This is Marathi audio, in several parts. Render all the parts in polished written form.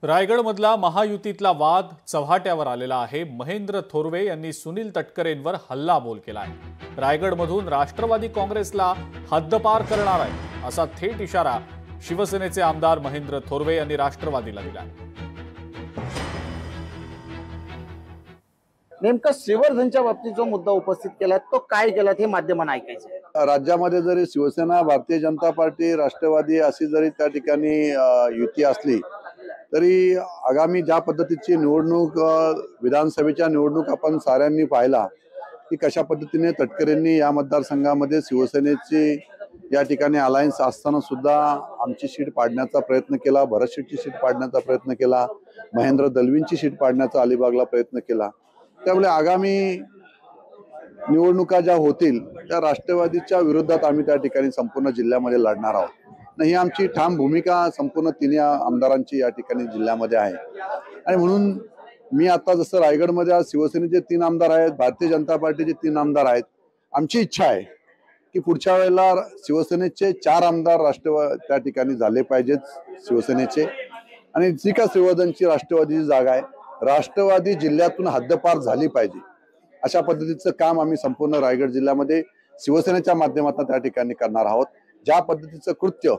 रायगडमधला महायुतीतला वाद चव्हाट्यावर आलेला आहे। महेंद्र थोरवे यांनी सुनील तटकरेंवर हल्लाबोल केलाय। रायगडमधून राष्ट्रवादी काँग्रेसला हद्दपार करणार आहे असा थेट इशारा शिवसेनेचे आमदार महेंद्र थोरवे यांनी राष्ट्रवादीला दिलाय। नेमका श्रीवर्धनच्या बाबतीत जो मुद्दा उपस्थित केला तो काय केला हे माध्यमांना ऐकायचं। राज्यामध्ये जरी शिवसेना, भारतीय जनता पार्टी, राष्ट्रवादी अशी जरी त्या ठिकाणी युती असली तरी आगामी ज्या पद्धतीची निवडणूक विधानसभेच्या निवडणूक आपण साऱ्यांनी पाहिला की कशा पद्धतीने तटकरेंनी या मतदारसंघामध्ये शिवसेनेची या ठिकाणी अलायन्स असताना सुद्धा आमची सीट पाडण्याचा प्रयत्न केला, भरत शेठची सीट पाडण्याचा प्रयत्न केला, महेंद्र दलवींची सीट पाडण्याचा अलिबागला प्रयत्न केला। त्यामुळे आगामी निवडणुका ज्या होतील त्या राष्ट्रवादीच्या विरोधात आम्ही त्या ठिकाणी संपूर्ण जिल्ह्यामध्ये लढणार आहोत। ही आमची ठाम भूमिका संपूर्ण तिन्ही आमदारांची या ठिकाणी जिल्ह्यामध्ये आहे। आणि म्हणून मी आता जसं रायगडमध्ये आज शिवसेनेचे 3 आमदार आहेत, भारतीय जनता पार्टीचे 3 आमदार आहेत, आमची इच्छा आहे की पुढच्या वेळेला शिवसेनेचे 4 आमदार राष्ट्रवादी त्या ठिकाणी झाले पाहिजेत शिवसेनेचे। आणि जी का श्रीवर्धनची राष्ट्रवादीची जागा आहे, राष्ट्रवादी जिल्ह्यातून हद्दपार झाली पाहिजे अशा पद्धतीचं काम आम्ही संपूर्ण रायगड जिल्ह्यामध्ये शिवसेनेच्या माध्यमातून त्या ठिकाणी करणार आहोत। ज्या पद्धतीचं कृत्य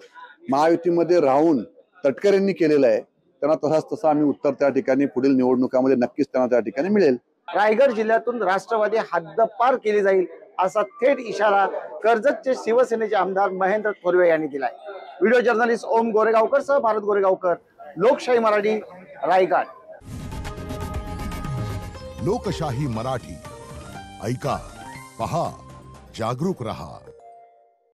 महायुतीमध्ये राहून तटकरेंनी केलेलं आहे त्यांना तसं आम्ही उत्तर त्या ठिकाणी पुढील निवडणुकामध्ये नक्कीच त्यांना त्या ठिकाणी मिळेल। रायगड जिल्ह्यातून राष्ट्रवादी हद्दपार केली जाईल असा थेट इशारा कर्जतचे शिवसेनेचे आमदार महेंद्र थोरवे यांनी दिलाय। व्हिडिओ जर्नलिस्ट ओम गोरेगावकर सह भारत गोरेगावकर, लोकशाही मराठी, रायगड। लोकशाही मराठी ऐका, पहा, जागरूक रहा।